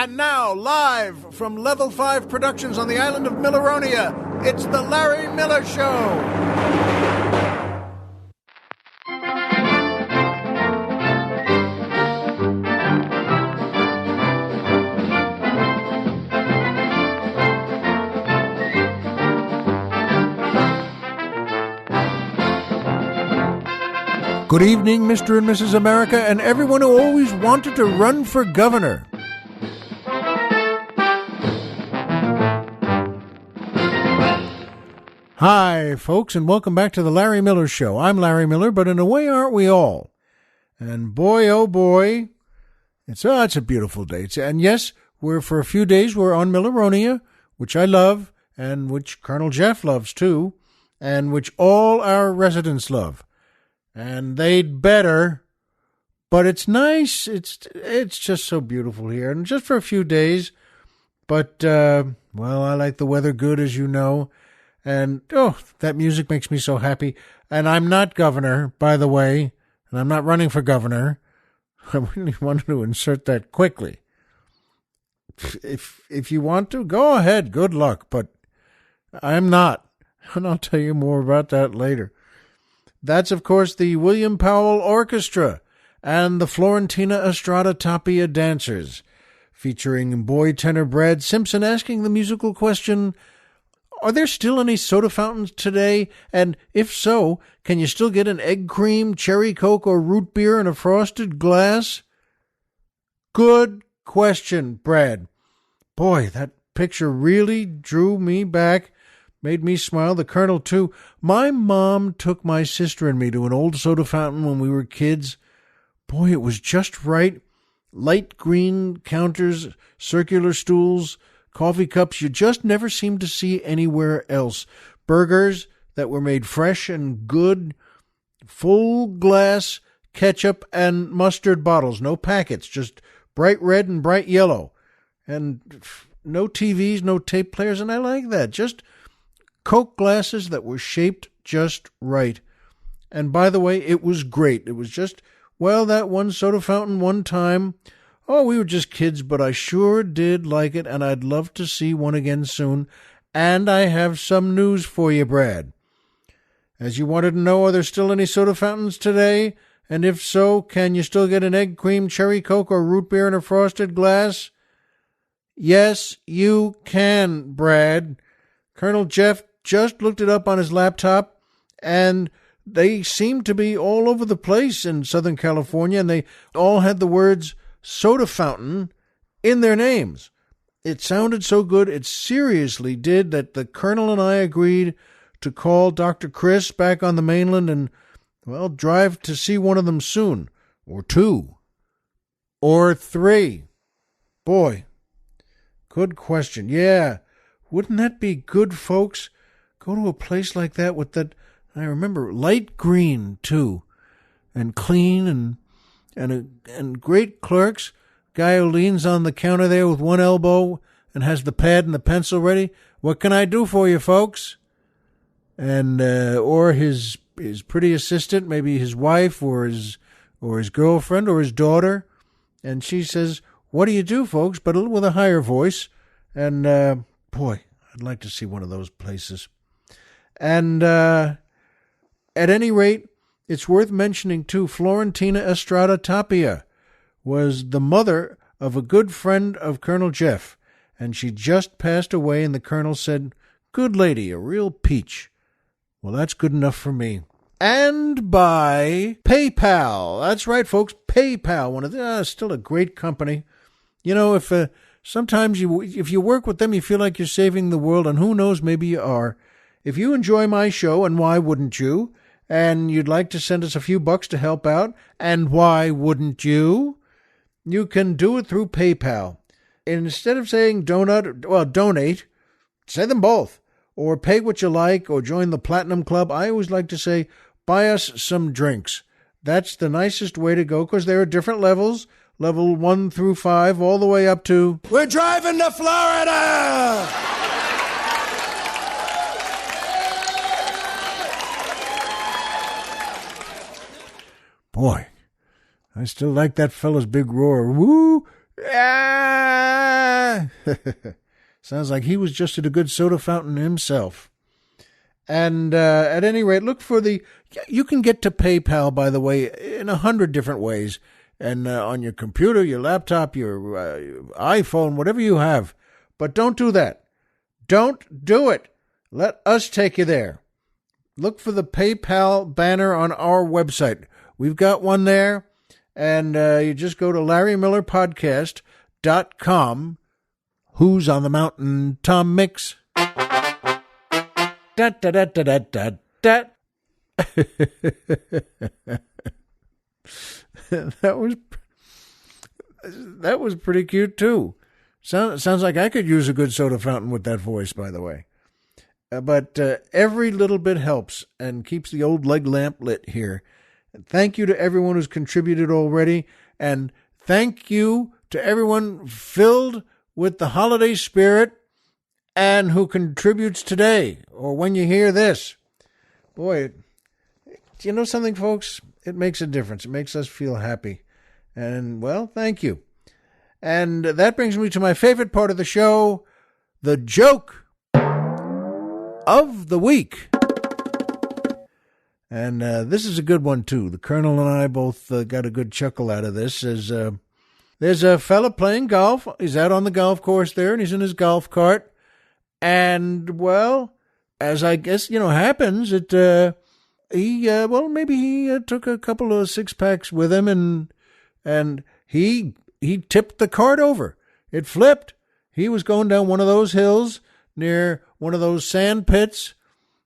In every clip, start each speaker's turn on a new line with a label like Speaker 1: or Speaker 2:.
Speaker 1: And now, live from Level 5 Productions on the island of Milleronia, it's The Larry Miller Show. Good evening, Mr. and Mrs. America, and everyone who always wanted to run for governor. Hi, folks, and welcome back to the Larry Miller Show. I'm Larry Miller, but in a way, aren't we all? And boy, oh boy, it's a beautiful day. And yes, for a few days, we're on Milleronia, which I love, and which Colonel Jeff loves too, and which all our residents love. And they'd better, but it's nice. It's just so beautiful here, and just for a few days. But, well, I like the weather good, as you know. And, that music makes me so happy. And I'm not governor, by the way, and I'm not running for governor. I really wanted to insert that quickly. If you want to, go ahead. Good luck. But I'm not. And I'll tell you more about that later. That's, of course, the William Powell Orchestra and the Florentina Estrada Tapia Dancers, featuring boy tenor Brad Simpson asking the musical question, are there still any soda fountains today? And if so, can you still get an egg cream, cherry Coke, or root beer in a frosted glass? Good question, Brad. Boy, that picture really drew me back. Made me smile, the Colonel, too. My mom took my sister and me to an old soda fountain when we were kids. Boy, it was just right. Light green counters, circular stools, coffee cups you just never seemed to see anywhere else. Burgers that were made fresh and good. Full glass ketchup and mustard bottles. No packets, just bright red and bright yellow. And no TVs, no tape players, and I like that. Just Coke glasses that were shaped just right. And by the way, it was great. It was just, well, that one soda fountain one time. Oh, we were just kids, but I sure did like it, and I'd love to see one again soon. And I have some news for you, Brad. As you wanted to know, are there still any soda fountains today? And if so, can you still get an egg cream, cherry Coke, or root beer in a frosted glass? Yes, you can, Brad. Colonel Jeff just looked it up on his laptop, and they seem to be all over the place in Southern California, and they all had the words soda fountain in their names. It sounded so good, it seriously did, that the Colonel and I agreed to call Dr. Chris back on the mainland and, well, drive to see one of them soon, or two, or three. Boy, good question. Yeah, wouldn't that be good, folks? Go to a place like that with that, I remember, light green, too, and clean, and great clerks. Guy who leans on the counter there with one elbow and has the pad and the pencil ready. What can I do for you, folks? And, or his pretty assistant, maybe his wife or his girlfriend or his daughter. And she says, what do you do, folks? But with a higher voice. And, boy, I'd like to see one of those places. And at any rate, it's worth mentioning, too, Florentina Estrada Tapia was the mother of a good friend of Colonel Jeff, and she just passed away, and the Colonel said, good lady, a real peach. Well, that's good enough for me. And by PayPal. That's right, folks, PayPal, one of the, still a great company. You know, if sometimes if you work with them, you feel like you're saving the world, and who knows, maybe you are. If you enjoy my show, and why wouldn't you, and you'd like to send us a few bucks to help out, and why wouldn't you, you can do it through PayPal. And instead of saying donate, say them both, or pay what you like, or join the Platinum Club. I always like to say, buy us some drinks. That's the nicest way to go, because there are different levels, level 1 through 5, all the way up to, we're driving to Florida! Boy, I still like that fella's big roar. Woo! Ah! Sounds like he was just at a good soda fountain himself. And at any rate, look for you can get to PayPal, by the way, in 100 different ways. And on your computer, your laptop, your iPhone, whatever you have. But don't do that. Don't do it. Let us take you there. Look for the PayPal banner on our website. We've got one there. And you just go to LarryMillerPodcast.com. Who's on the Mountain? Tom Mix. Da da da da da da da. That was pretty cute too. Sounds like I could use a good soda fountain with that voice, by the way. But every little bit helps and keeps the old leg lamp lit here. Thank you to everyone who's contributed already, and thank you to everyone filled with the holiday spirit and who contributes today or when you hear this. Boy, do you know something, folks? It makes a difference. It makes us feel happy. And, well, thank you. And that brings me to my favorite part of the show, the joke of the week. And this is a good one, too. The Colonel and I both got a good chuckle out of this. There's a fella playing golf. He's out on the golf course there, and he's in his golf cart. And, well, as I guess, happens, maybe he took a couple of six-packs with him, and he tipped the cart over. It flipped. He was going down one of those hills near one of those sand pits.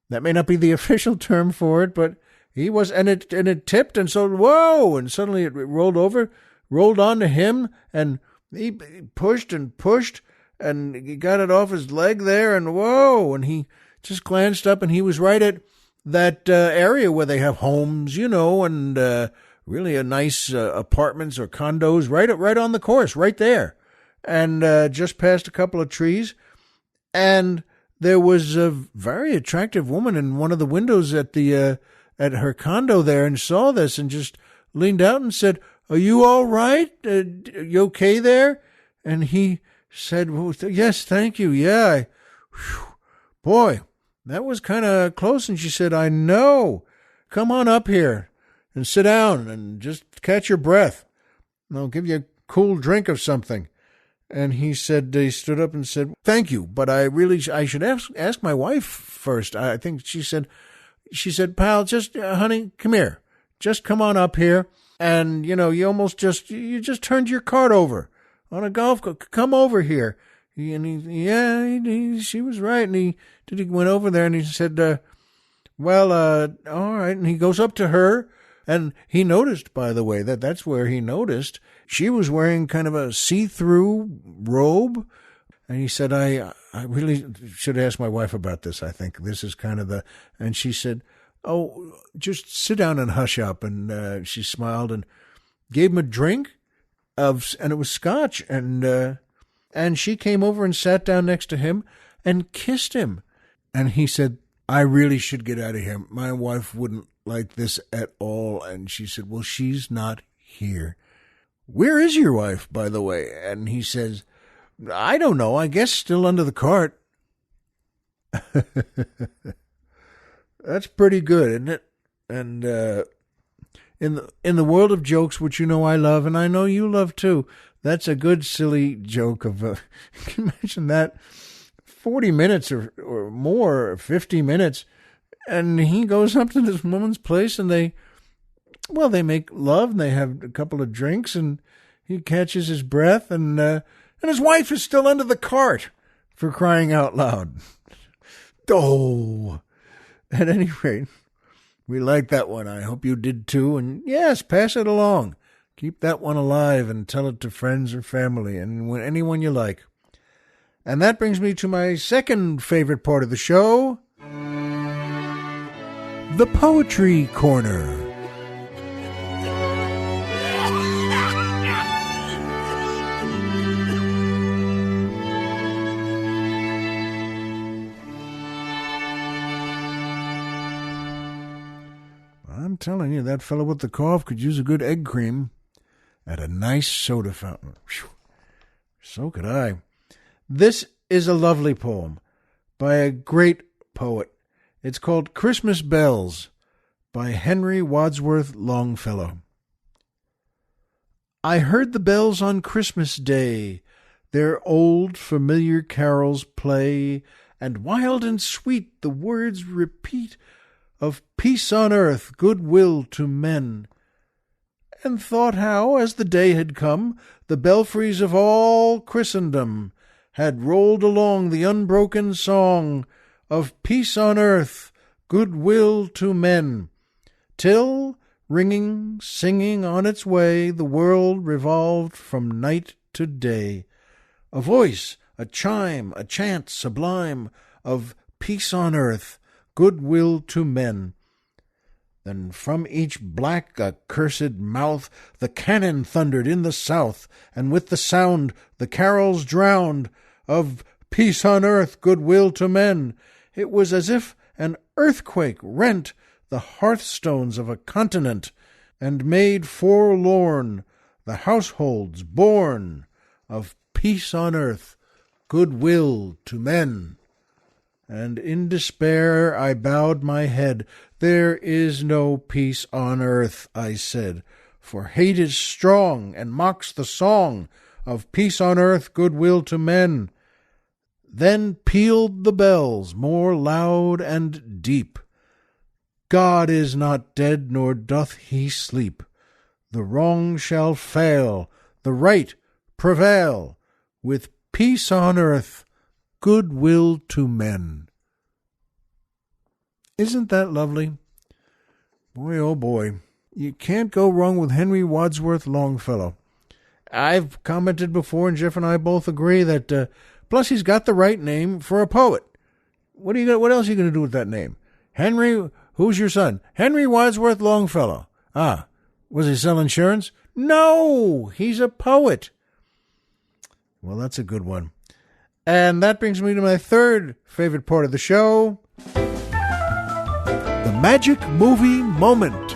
Speaker 1: That may not be the official term for it, but he was, and it tipped, and so, whoa, and suddenly it rolled onto him, and he pushed, and he got it off his leg there, and whoa, and he just glanced up, and he was right at that area where they have homes, and really a nice apartments or condos right on the course, right there, and just past a couple of trees, and there was a very attractive woman in one of the windows at her condo there, and saw this and just leaned out and said, "Are you all right? You okay there?" And he said, "Well, yes, thank you. Yeah, boy, that was kind of close." And she said, "I know. Come on up here and sit down and just catch your breath. And I'll give you a cool drink of something." And he stood up and said, "Thank you, but I should ask my wife first." I think she said, "Pal, just, honey, come here. Just come on up here. And, you just turned your cart over on a golf cart. Come over here." She was right. And he went over there and he said, all right. And he goes up to her, and he noticed, by the way, that's where he noticed she was wearing kind of a see-through robe. And he said, I really should ask my wife about this. I think this is kind of and she said, "Oh, just sit down and hush up." And she smiled and gave him a drink and it was scotch. And she came over and sat down next to him and kissed him. And he said, "I really should get out of here. My wife wouldn't like this at all." And she said, "Well, she's not here." "Where is your wife, by the way?" And he says, "I don't know. I guess still under the cart." That's pretty good, isn't it? And in the world of jokes, which I love, and I know you love too, that's a good silly joke of can you imagine that? 40 minutes or more, 50 minutes, and he goes up to this woman's place, and they make love, and they have a couple of drinks, and he catches his breath, and his wife is still under the cart, for crying out loud. Oh, at any rate, we like that one. I hope you did too, and yes, pass it along. Keep that one alive and tell it to friends or family and anyone you like. And that brings me to my second favorite part of the show, the Poetry Corner. I'm telling you, that fellow with the cough could use a good egg cream at a nice soda fountain. Whew. So could I. This is a lovely poem by a great poet. It's called Christmas Bells by Henry Wadsworth Longfellow. I heard the bells on Christmas Day their old familiar carols play, and wild and sweet the words repeat of peace on earth, goodwill to men. And thought how, as the day had come, the belfries of all Christendom had rolled along the unbroken song of peace on earth, goodwill to men, till, ringing, singing on its way, the world revolved from night to day. A voice, a chime, a chant sublime of peace on earth, goodwill to men. Then from each black accursed mouth the cannon thundered in the south, and with the sound the carols drowned of peace on earth, goodwill to men. It was as if an earthquake rent the hearthstones of a continent, and made forlorn the households born of peace on earth, goodwill to men. And in despair I bowed my head. There is no peace on earth, I said, for hate is strong and mocks the song of peace on earth, goodwill to men. Then pealed the bells more loud and deep. God is not dead, nor doth he sleep. The wrong shall fail, the right prevail, with peace on earth, goodwill to men. Isn't that lovely? Boy, oh boy. You can't go wrong with Henry Wadsworth Longfellow. I've commented before, and Jeff and I both agree that, plus he's got the right name for a poet. What else are you going to do with that name? Henry, who's your son? Henry Wadsworth Longfellow. Ah, was he sell insurance? No, he's a poet. Well, that's a good one. And that brings me to my third favorite part of the show, the Magic Movie Moment.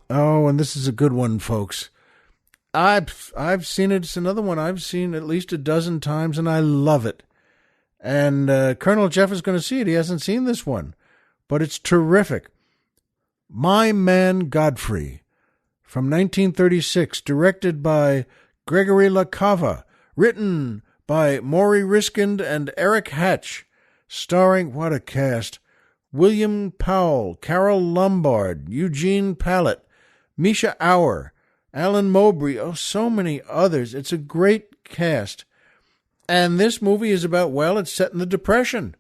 Speaker 1: Oh, and this is a good one, folks. I've seen it. It's another one I've seen at least a dozen times, and I love it. And Colonel Jeff is going to see it. He hasn't seen this one, but it's terrific. My Man Godfrey, from 1936, directed by Gregory La Cava, written by Maury Riskind and Eric Hatch, starring, what a cast, William Powell, Carol Lombard, Eugene Pallett, Misha Auer, Alan Mowbray, oh, so many others. It's a great cast. And this movie is about, well, it's set in the Depression.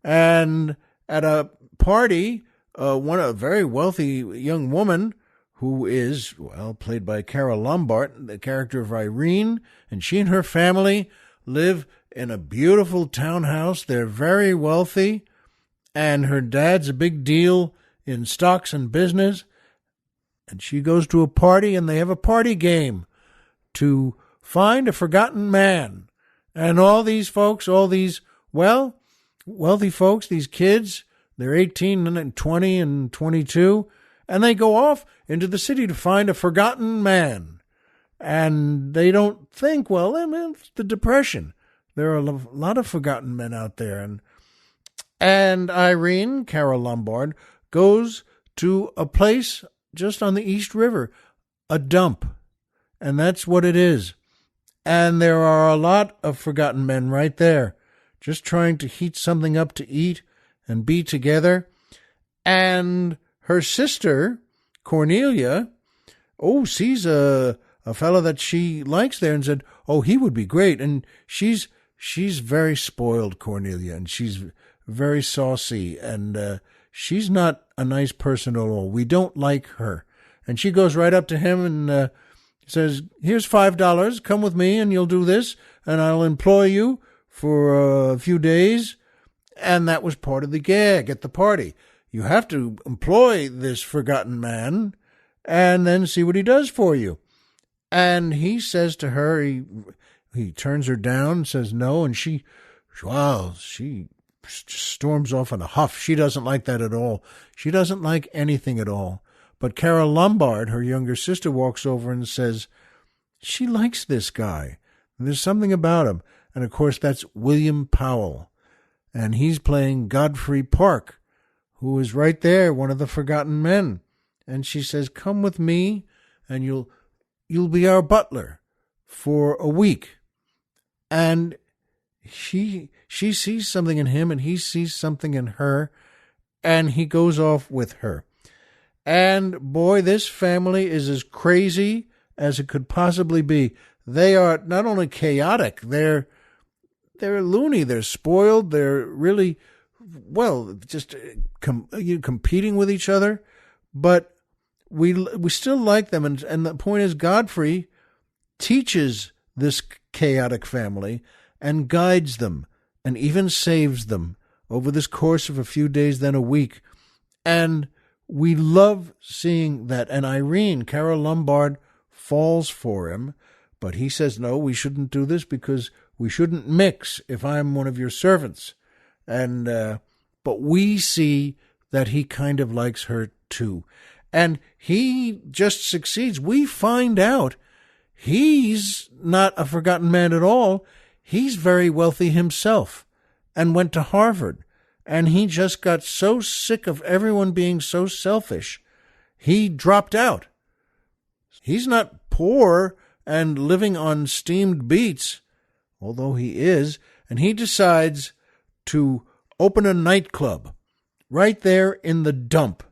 Speaker 1: And at a party, a very wealthy young woman who is, well, played by Carol Lombard, the character of Irene, and she and her family live in a beautiful townhouse. They're very wealthy, and her dad's a big deal in stocks and business. And she goes to a party, and they have a party game to find a forgotten man. And all these folks, all these, well, wealthy folks, these kids, they're 18 and 20 and 22, and they go off into the city to find a forgotten man. And they don't think, well, it's the Depression. There are a lot of forgotten men out there. And Irene, Carol Lombard, goes to a place just on the East River, a dump. And that's what it is. And there are a lot of forgotten men right there, just trying to heat something up to eat and be together. And her sister, Cornelia, sees a fellow that she likes there and said, oh, he would be great. And she's very spoiled, Cornelia, and she's very saucy, and she's not a nice person at all. We don't like her. And she goes right up to him and says, here's $5. Come with me and you'll do this, and I'll employ you for a few days. And that was part of the gag at the party. You have to employ this forgotten man and then see what he does for you. And he says to her, he turns her down, says no, and she just storms off in a huff. She doesn't like that at all. She doesn't like anything at all. But Carol Lombard, her younger sister, walks over and says, she likes this guy. There's something about him. And, of course, that's William Powell. And he's playing Godfrey Park, who is right there, one of the forgotten men. And she says, come with me, and you'll be our butler for a week. And she sees something in him, and he sees something in her, and he goes off with her. And, boy, this family is as crazy as it could possibly be. They are not only chaotic, they're loony, they're spoiled, they're really, well, just competing with each other, but we still like them. And the point is, Godfrey teaches this chaotic family and guides them and even saves them over this course of a few days, then a week. And we love seeing that. And Irene, Carol Lombard, falls for him, but he says, no, we shouldn't do this because we shouldn't mix if I'm one of your servants. And but we see that he kind of likes her too. And he just succeeds. We find out he's not a forgotten man at all. He's very wealthy himself and went to Harvard. And he just got so sick of everyone being so selfish, he dropped out. He's not poor and living on steamed beets, although he is, and he decides to open a nightclub right there in the dump.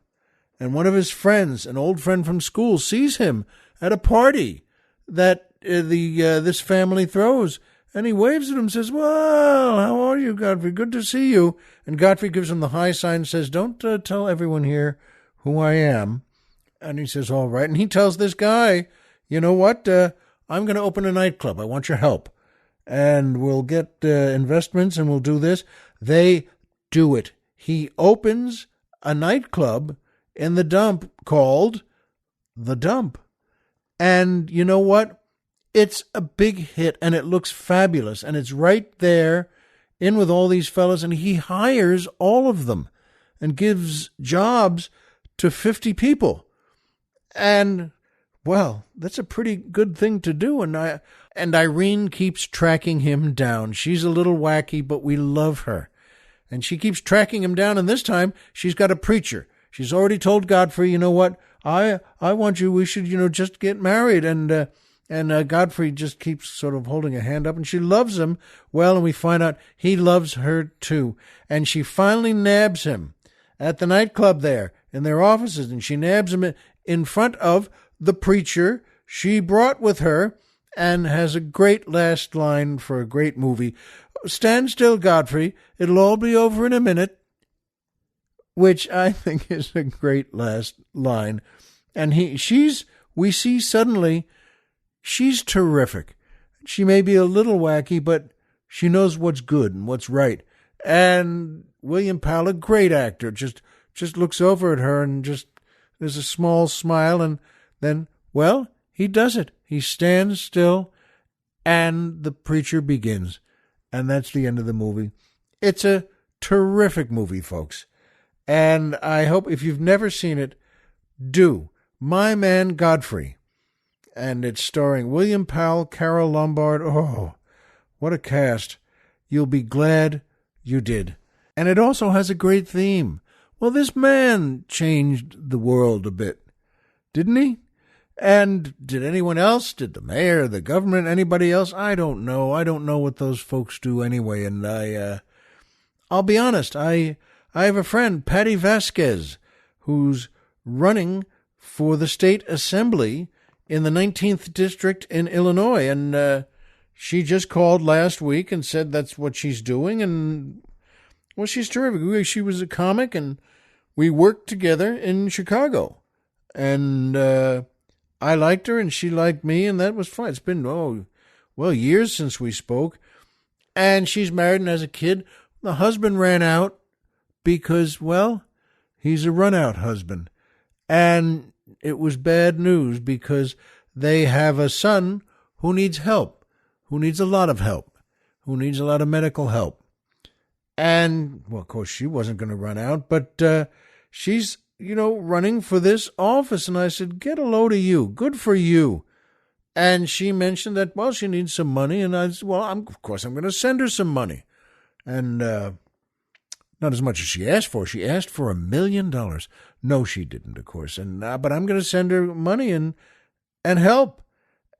Speaker 1: And one of his friends, an old friend from school, sees him at a party that this family throws. And he waves at him and says, well, how are you, Godfrey? Good to see you. And Godfrey gives him the high sign and says, don't tell everyone here who I am. And he says, all right. And he tells this guy, you know what? I'm going to open a nightclub. I want your help. And we'll get investments and we'll do this. They do it. He opens a nightclub in the dump called The Dump. And you know what? It's a big hit, and it looks fabulous, and it's right there in with all these fellas, and he hires all of them and gives jobs to 50 people. And, well, that's a pretty good thing to do, and Irene keeps tracking him down. She's a little wacky, but we love her. And she keeps tracking him down, and this time she's got a preacher. She's already told Godfrey, you know what, I want you, we should, just get married, and Godfrey just keeps sort of holding a hand up, and she loves him. Well, and we find out he loves her too. And she finally nabs him at the nightclub there in their offices, and she nabs him in front of the preacher she brought with her, and has a great last line for a great movie. Stand still, Godfrey. It'll all be over in a minute. Which I think is a great last line. And we see suddenly, she's terrific. She may be a little wacky, but she knows what's good and what's right. And William Powell, a great actor, just looks over at her and just there's a small smile, and then, well, he does it. He stands still, and the preacher begins. And that's the end of the movie. It's a terrific movie, folks. And I hope if you've never seen it, do. My Man Godfrey. And it's starring William Powell, Carol Lombard. Oh, what a cast. You'll be glad you did. And it also has a great theme. Well, this man changed the world a bit, didn't he? And did anyone else? Did the mayor, the government, anybody else? I don't know. I don't know what those folks do anyway. And I'll be honest, I have a friend, Patty Vasquez, who's running for the state assembly in the 19th district in Illinois. And she just called last week and said that's what she's doing. And, well, she's terrific. She was a comic, and we worked together in Chicago. And I liked her, and she liked me, and that was fun. It's been, years since we spoke. And she's married and has a kid. The husband ran out because, well, he's a run-out husband. And it was bad news because they have a son who needs help, who needs a lot of help, who needs a lot of medical help. And, well, of course, she wasn't going to run out, but she's, running for this office. And I said, get a load of you. Good for you. And she mentioned that, well, she needs some money. And I said, well, of course, I'm going to send her some money. And not as much as she asked for. She asked for $1 million. No, she didn't, of course. And but I'm going to send her money and help.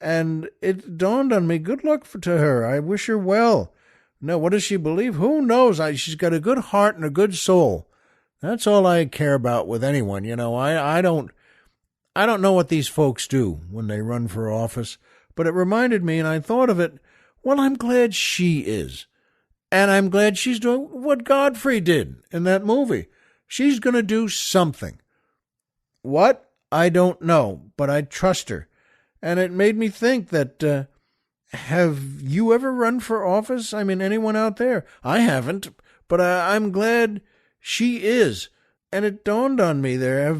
Speaker 1: And it dawned on me, good luck to her. I wish her well. Now, what does she believe? Who knows? She's got a good heart and a good soul. That's all I care about with anyone. I don't know what these folks do when they run for office, but it reminded me, and I thought of it, well, I'm glad she is. And I'm glad she's doing what Godfrey did in that movie. She's going to do something. What? I don't know, but I trust her. And it made me think that, have you ever run for office? I mean, anyone out there? I haven't, but I'm glad she is. And it dawned on me there,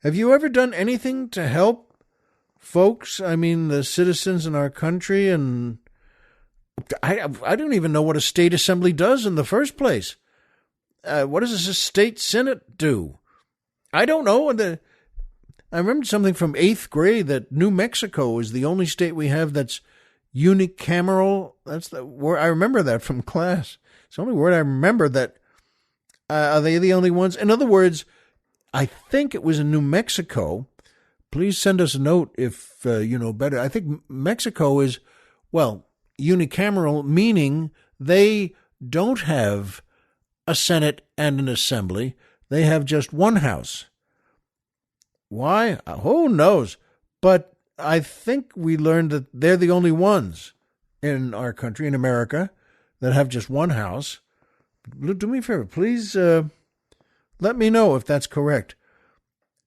Speaker 1: have you ever done anything to help folks? I mean, the citizens in our country, and I don't even know what a state assembly does in the first place. What does a state senate do? I don't know. I remember something from 8th grade that New Mexico is the only state we have that's unicameral. That's the word. I remember that from class. It's the only word I remember. That are they the only ones? In other words, I think it was in New Mexico. Please send us a note if you know better. I think Mexico is, well, unicameral, meaning they don't have a Senate and an Assembly. They have just one house. Why? Who knows? But I think we learned that they're the only ones in our country, in America, that have just one house. Do me a favor, please let me know if that's correct.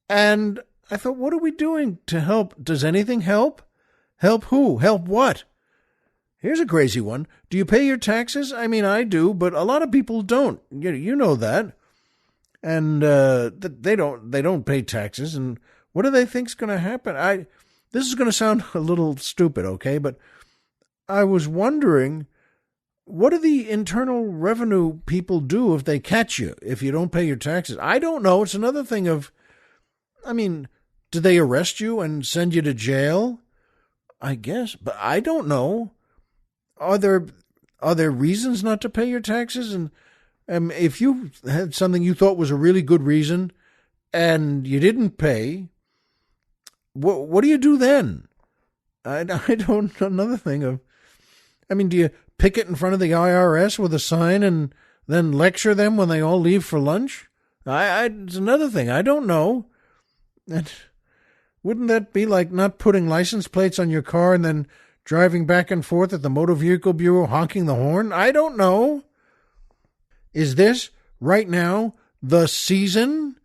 Speaker 1: And I thought, what are we doing to help? Does anything help? Help who? Help what? Here's a crazy one. Do you pay your taxes? I mean, I do, but a lot of people don't. You know that. And they don't pay taxes. And what do they think's going to happen? This is going to sound a little stupid, okay? But I was wondering, what do the Internal Revenue people do if they catch you, if you don't pay your taxes? I don't know. It's another thing of, I mean, do they arrest you and send you to jail? I guess, but I don't know. Are there reasons not to pay your taxes? And if you had something you thought was a really good reason and you didn't pay, what do you do then? I don't know. Another thing of, I mean, do you picket in front of the IRS with a sign and then lecture them when they all leave for lunch? It's another thing. I don't know. And wouldn't that be like not putting license plates on your car and then driving back and forth at the Motor Vehicle Bureau honking the horn? I don't know. Is this, right now, the season,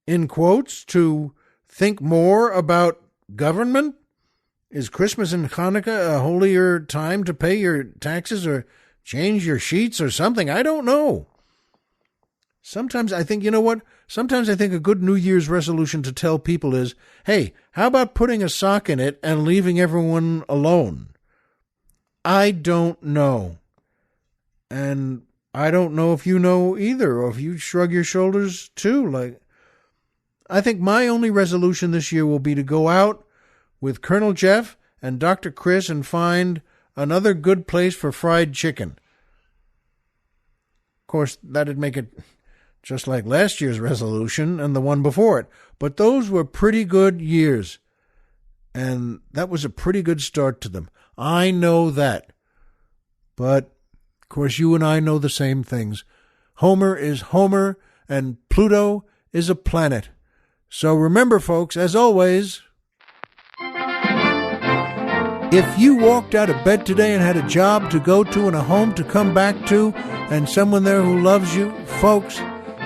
Speaker 1: in quotes, to think more about government? Is Christmas and Hanukkah a holier time to pay your taxes or change your sheets or something? I don't know. Sometimes I think, you know what? Sometimes I think a good New Year's resolution to tell people is, hey, how about putting a sock in it and leaving everyone alone? I don't know. And I don't know if you know either, or if you shrug your shoulders too. Like, I think my only resolution this year will be to go out with Colonel Jeff and Dr. Chris and find another good place for fried chicken. Of course, that'd make it just like last year's resolution and the one before it. But those were pretty good years. And that was a pretty good start to them. I know that. But, of course, you and I know the same things. Homer is Homer, and Pluto is a planet. So remember, folks, as always, if you walked out of bed today and had a job to go to and a home to come back to and someone there who loves you, folks,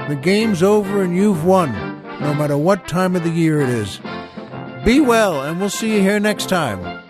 Speaker 1: the game's over and you've won, no matter what time of the year it is. Be well, and we'll see you here next time.